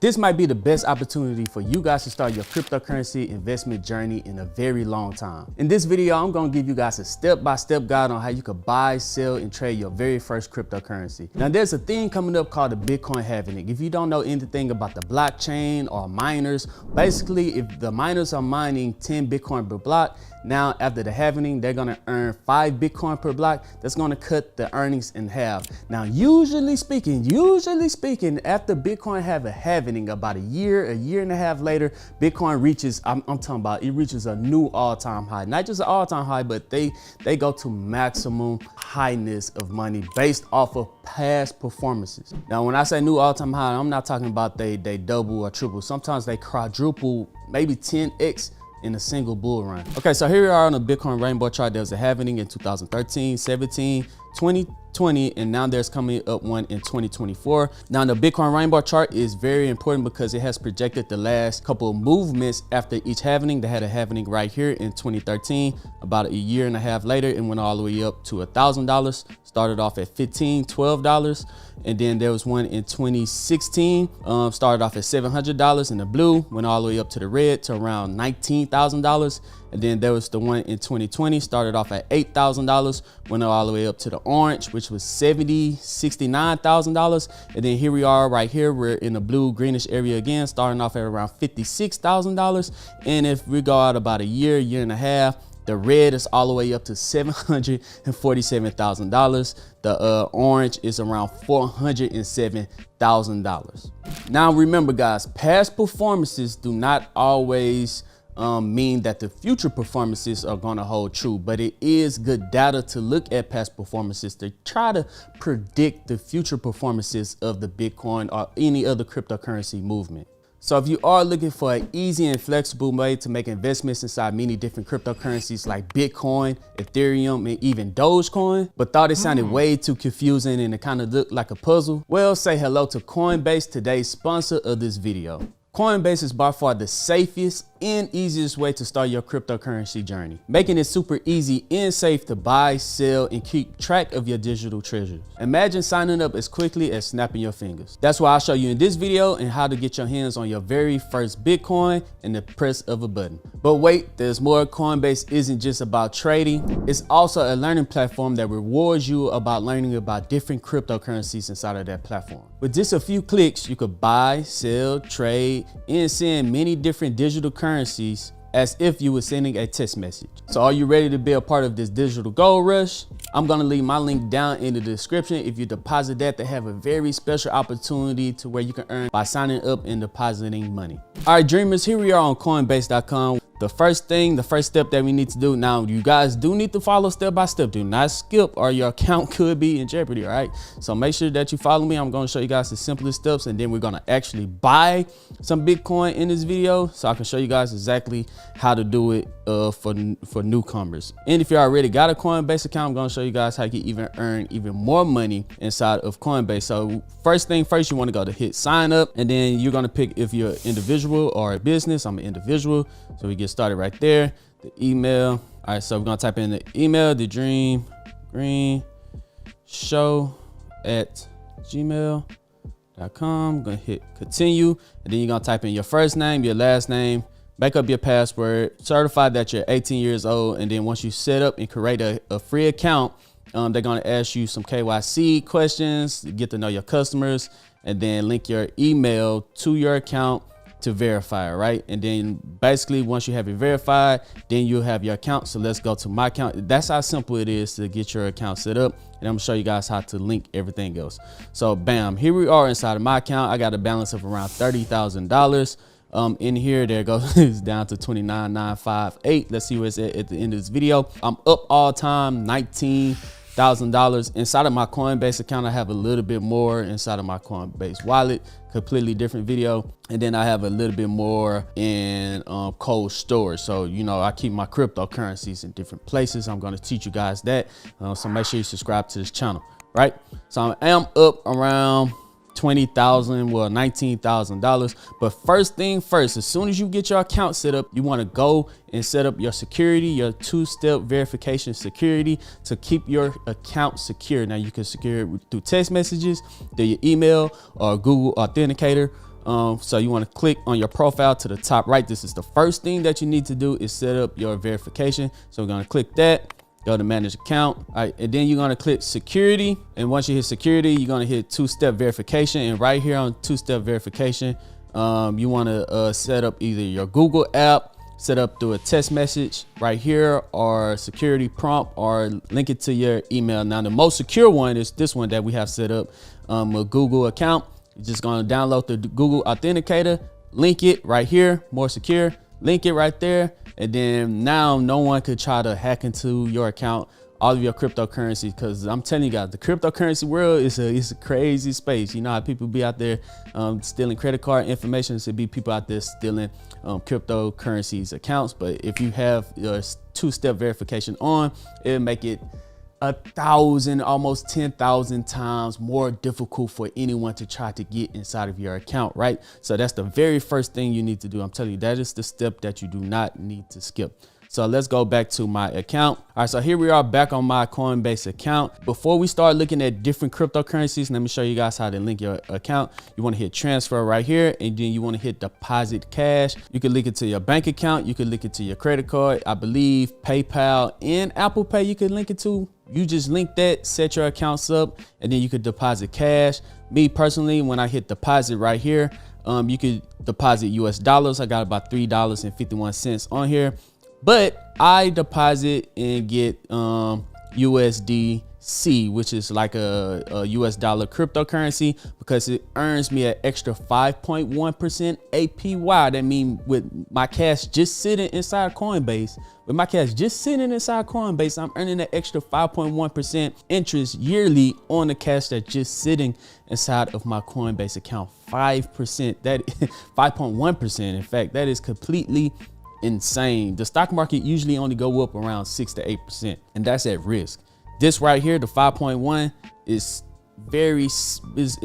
This might be the best opportunity for you guys to start your cryptocurrency investment journey in a very long time. In this video, I'm gonna give you guys a step-by-step guide on how you could buy, sell, and trade your very first cryptocurrency. Now, there's a thing coming up called the Bitcoin halving. If you don't know anything about the blockchain or miners, basically, if the miners are mining 10 Bitcoin per block, now after the halving, they're gonna earn 5 Bitcoin per block. That's gonna cut the earnings in half. Now, usually speaking, after Bitcoin have a halving, about a year and a half later, Bitcoin reaches, I'm talking about, it reaches a new all-time high. Not just an all-time high, but they go to maximum highness of money based off of past performances. Now, when I say new all-time high, I'm not talking about they double or triple. Sometimes they quadruple, maybe 10x in a single bull run. Okay, so here we are on the Bitcoin rainbow chart. There was a halving in 2013, 17, 2020, and now there's coming up one in 2024. Now the Bitcoin rainbow chart is very important because it has projected the last couple of movements after each halving. They had a halving right here in 2013. About a year and a half later, it went all the way up to $1,000. Started off at $15, $12, and then there was one in 2016. Started off at $700 in the blue, went all the way up to the red to around $19,000. And then there was the one in 2020, started off at $8,000, went all the way up to the orange, which was $69,000. And then here we are right here, we're in the blue greenish area again, starting off at around $56,000. And if we go out about a year and a half, the red is all the way up to $747,000. The orange is around $407,000. Now remember guys, past performances do not always mean that the future performances are going to hold true, but it is good data to look at past performances to try to predict the future performances of the Bitcoin or any other cryptocurrency movement. So if you are looking for an easy and flexible way to make investments inside many different cryptocurrencies like Bitcoin, Ethereum, and even Dogecoin, but thought it sounded way too confusing and it kind of looked like a puzzle, well, say hello to Coinbase, today's sponsor of this video. Coinbase is by far the safest and easiest way to start your cryptocurrency journey, making it super easy and safe to buy, sell, and keep track of your digital treasures. Imagine signing up as quickly as snapping your fingers. That's why I'll show you in this video and how to get your hands on your very first Bitcoin in the press of a button. But wait, there's more. Coinbase isn't just about trading. It's also a learning platform that rewards you about learning about different cryptocurrencies inside of that platform. With just a few clicks, you could buy, sell, trade, and send many different digital currencies as if you were sending a text message. So are you ready to be a part of this digital gold rush? I'm gonna leave my link down in the description. If you deposit that, they have a very special opportunity to where you can earn by signing up and depositing money. All right, dreamers, here we are on Coinbase.com. The first step that we need to do now, you guys do need to follow step by step. Do not skip or your account could be in jeopardy, all right? So make sure that you follow me. I'm gonna show you guys the simplest steps, and then we're gonna actually buy some Bitcoin in this video so I can show you guys exactly how to do it for newcomers. And if you already got a Coinbase account, I'm gonna show you guys how you can even earn even more money inside of Coinbase. So first thing first, you wanna go to hit sign up, and then you're gonna pick if you're an individual or a business. I'm an individual, so we get started right there. The email. All right, so we're gonna type in the email, thedreamgreenshow@gmail.com. I'm gonna hit continue, and then you're gonna type in your first name, your last name, make up your password, certify that you're 18 years old, and then once you set up and create a free account, they're gonna ask you some KYC questions, get to know your customers, and then link your email to your account to verify it, right? And then basically once you have it verified, then you'll have your account. So let's go to my account. That's how simple it is to get your account set up. And I'm gonna show you guys how to link everything else. So bam, here we are inside of my account. I got a balance of around $30,000. In here, there it goes, it's down to 29,958. Let's see where it's at the end of this video. I'm up all time, $19,000. Inside of my Coinbase account, I have a little bit more inside of my Coinbase wallet, completely different video. And then I have a little bit more in cold storage. So, you know, I keep my cryptocurrencies in different places. I'm gonna teach you guys that. So make sure you subscribe to this channel, right? So I am up around $20,000, well, $19,000. But first thing first, as soon as you get your account set up, you want to go and set up your security, your two-step verification security to keep your account secure. Now you can secure it through text messages, through your email or Google Authenticator. So you want to click on your profile to the top right. This is the first thing that you need to do, is set up your verification. So we're going to click that, go to manage account. All right, and then you're going to click security. And once you hit security, you're going to hit two-step verification. And right here on two-step verification, you want to set up either your Google app, set up through a text message right here, or security prompt, or link it to your email. Now, the most secure one is this one that we have set up, a Google account. You're just going to download the Google Authenticator, link it right here, more secure, link it right there. And then now no one could try to hack into your account, all of your cryptocurrencies, because I'm telling you guys, the cryptocurrency world is a crazy space. You know how people be out there stealing credit card information. So be people out there stealing cryptocurrencies accounts. But if you have your two-step verification on, it'll make it 1,000, almost 10,000 times more difficult for anyone to try to get inside of your account, right? So that's the very first thing you need to do. I'm telling you, that is the step that you do not need to skip. So let's go back to my account. All right, so here we are back on my Coinbase account. Before we start looking at different cryptocurrencies, let me show you guys how to link your account. You want to hit transfer right here, and then you want to hit deposit cash. You can link it to your bank account. You can link it to your credit card. I believe PayPal and Apple Pay you can link it to. You just link that, set your accounts up, and then you could deposit cash. Me personally, when I hit deposit right here, you could deposit US dollars. I got about $3.51 on here. But I deposit and get USDC, which is like a US dollar cryptocurrency, because it earns me an extra 5.1% APY. That means with my cash just sitting inside Coinbase, I'm earning an extra 5.1% interest yearly on the cash that's just sitting inside of my Coinbase account. 5%, that 5.1%. In fact, that is completely insane. The stock market usually only go up around 6 to 8%, and that's at risk. This right here, the 5.1, is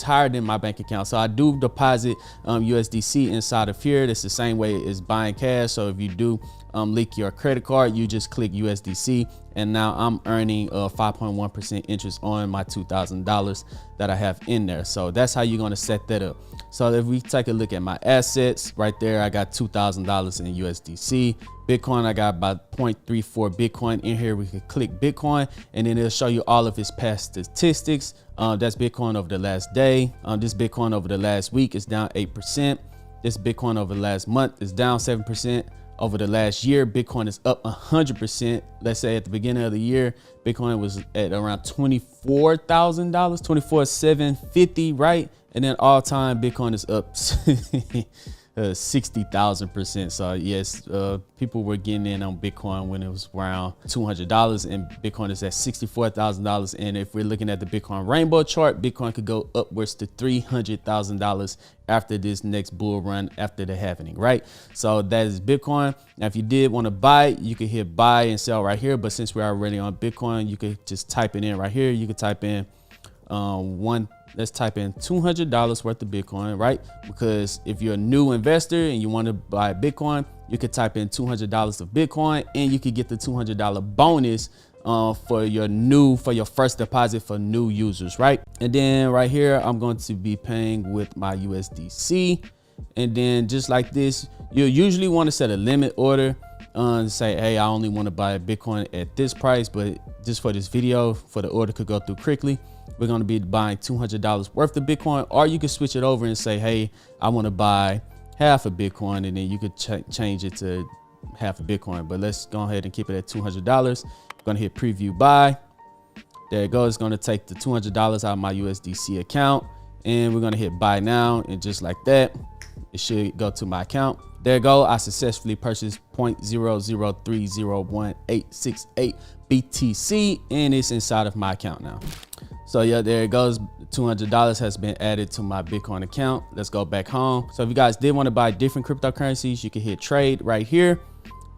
higher than my bank account. So I do deposit USDC inside of here. That's the same way as buying cash. So if you do link your credit card, you just click USDC, and now I'm earning 5.1% interest on my $2,000 that I have in there. So that's how you're going to set that up. So if we take a look at my assets right there, I got $2,000 in USDC. Bitcoin, I got about 0.34 Bitcoin in here. We can click Bitcoin, and then it'll show you all of its past statistics. That's Bitcoin over the last day. This Bitcoin over the last week is down 8%. This Bitcoin over the last month is down 7%. Over the last year, Bitcoin is up 100%. Let's say at the beginning of the year, Bitcoin was at around $24,000, $24,750, right? And then all time, Bitcoin is up 60,000%. So yes, people were getting in on Bitcoin when it was around $200, and Bitcoin is at $64,000. And if we're looking at the Bitcoin rainbow chart, Bitcoin could go upwards to $300,000 after this next bull run, after the halving, right? So that is Bitcoin. Now, if you did want to buy, you could hit buy and sell right here. But since we're already on Bitcoin, you could just type it in right here. You could type in let's type in $200 worth of Bitcoin, right? Because if you're a new investor and you want to buy Bitcoin, you could type in $200 of Bitcoin, and you could get the $200 bonus for your first deposit for new users, right? And then right here, I'm going to be paying with my USDC. And then just like this, you usually want to set a limit order and say, hey, I only want to buy Bitcoin at this price, but just for this video, for the order could go through quickly, we're going to be buying $200 worth of Bitcoin. Or you can switch it over and say, hey, I want to buy half a Bitcoin, and then you could change it to half a Bitcoin. But let's go ahead and keep it at $200. I'm going to hit preview buy. There it goes. It's going to take the $200 out of my USDC account, and we're going to hit buy now. And just like that, it should go to my account. There you go. I successfully purchased 0.003016868 BTC, and it's inside of my account now. So yeah, there it goes. $200 has been added to my Bitcoin account. Let's go back home. So if you guys did want to buy different cryptocurrencies, you can hit trade right here.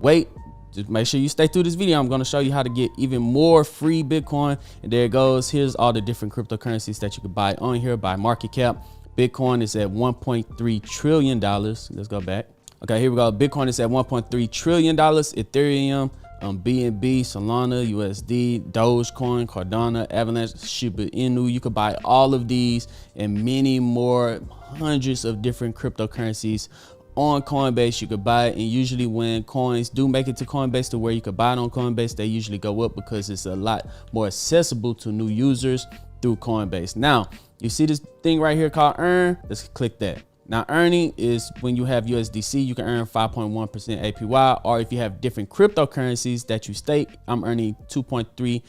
Wait, just make sure you stay through this video. I'm going to show you how to get even more free Bitcoin. And there it goes. Here's all the different cryptocurrencies that you can buy on here by market cap. Bitcoin is at $1.3 trillion. Let's go back. Okay, here we go. Bitcoin is at $1.3 trillion. Ethereum BNB, Solana, USD, Dogecoin, Cardano, Avalanche, Shiba Inu. You could buy all of these and many more, hundreds of different cryptocurrencies on Coinbase. You could buy it, and usually when coins do make it to Coinbase to where you could buy it on Coinbase, they usually go up because it's a lot more accessible to new users through Coinbase. Now, you see this thing right here called Earn? Let's click that. Now, earning is when you have USDC, you can earn 5.1% APY, or if you have different cryptocurrencies that you stake, I'm earning 2.3%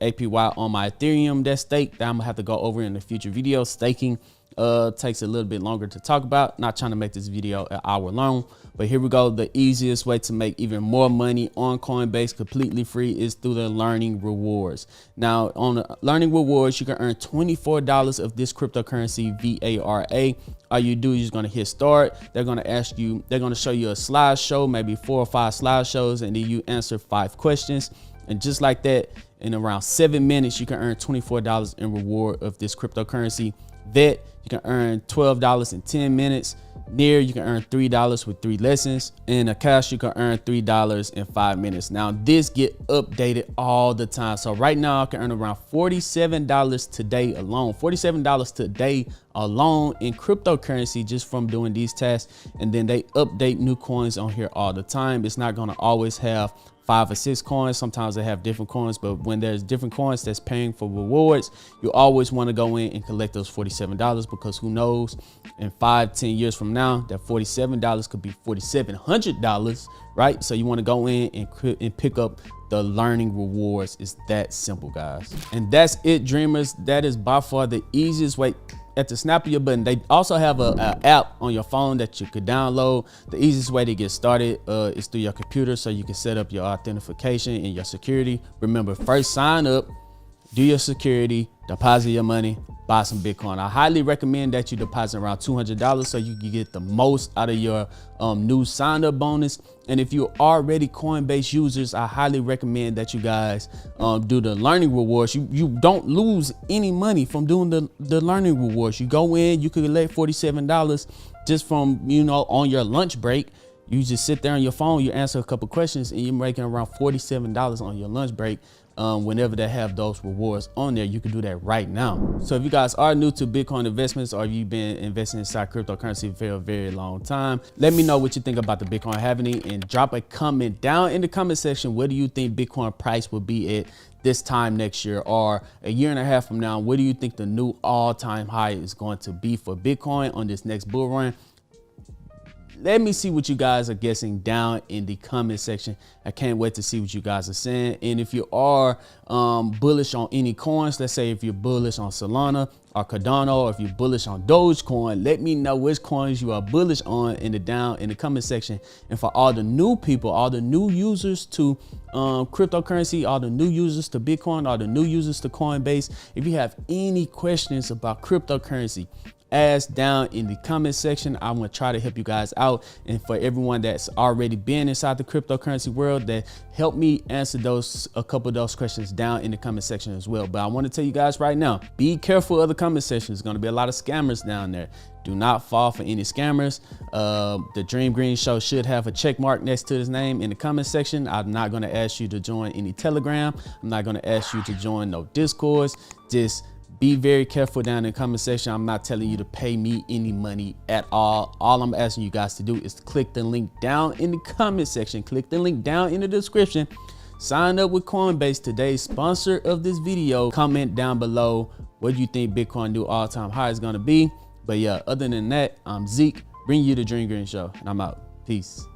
APY on my Ethereum that's staked. That I'm gonna have to go over in a future video. Staking takes a little bit longer to talk about. Not trying to make this video an hour long, but here we go. The easiest way to make even more money on Coinbase completely free is through the learning rewards. Now, on the learning rewards, you can earn $24 of this cryptocurrency VARA. All you do is you're going to hit start. They're going to ask you, they're going to show you a slideshow, maybe 4 or 5 slideshows, and then you answer 5 questions. And just like that, in around 7 minutes, you can earn $24 in reward of this cryptocurrency. Vet, you can earn $12 in 10 minutes. Near, you can earn $3 with 3 lessons. And Akash, you can earn $3 in 5 minutes. Now, this get updated all the time. So right now, I can earn around $47 today alone. $47 today alone in cryptocurrency just from doing these tasks. And then they update new coins on here all the time. It's not going to always have 5 or 6 coins. Sometimes they have different coins, but when there's different coins that's paying for rewards, you always want to go in and collect those $47, because who knows, in 5-10 years from now, that $47 could be $4,700, right? So you want to go in and pick up the learning rewards. It's that simple, guys. And that's it, dreamers. That is by far the easiest way. At the snap of your button, they also have an app on your phone that you could download. The easiest way to get started is through your computer, so you can set up your authentication and your security. Remember, first sign up, do your security, deposit your money, buy some Bitcoin. I highly recommend that you deposit around $200 so you can get the most out of your new sign up bonus. And if you're already Coinbase users, I highly recommend that you guys do the learning rewards. You don't lose any money from doing the learning rewards. You go in, you can collect $47 just from, you know, on your lunch break. You just sit there on your phone, you answer a couple questions, and you're making around $47 on your lunch break. Whenever they have those rewards on there, you can do that right now. So if you guys are new to Bitcoin investments, or you've been investing inside cryptocurrency for a very long time, let me know what you think about the Bitcoin halving, and drop a comment down in the comment section. What do you think Bitcoin price will be at this time next year, or a year and a half from now? What do you think the new all-time high is going to be for Bitcoin on this next bull run? Let me see what you guys are guessing down in the comment section. I can't wait to see what you guys are saying. And if you are bullish on any coins, let's say if you're bullish on Solana or Cardano, or if you're bullish on Dogecoin, let me know which coins you are bullish on in the comment section. And for all the new people, all the new users to cryptocurrency, all the new users to Bitcoin, all the new users to Coinbase, if you have any questions about cryptocurrency, ask down in the comment section. I'm gonna try to help you guys out. And for everyone that's already been inside the cryptocurrency world, that help me answer a couple of those questions down in the comment section as well. But I want to tell you guys right now, be careful of the comment section. There's gonna be a lot of scammers down there. Do not fall for any scammers. The Dream Green Show should have a check mark next to his name in the comment section. I'm not gonna ask you to join any Telegram. I'm not gonna ask you to join no Discords. Just be very careful down in the comment section. I'm not telling you to pay me any money at all. All I'm asking you guys to do is click the link down in the comment section. Click the link down in the description. Sign up with Coinbase, today's sponsor of this video. Comment down below what you think Bitcoin new all-time high is gonna be. But yeah, other than that, I'm Zeke, bringing you the Dream Green Show, and I'm out. Peace.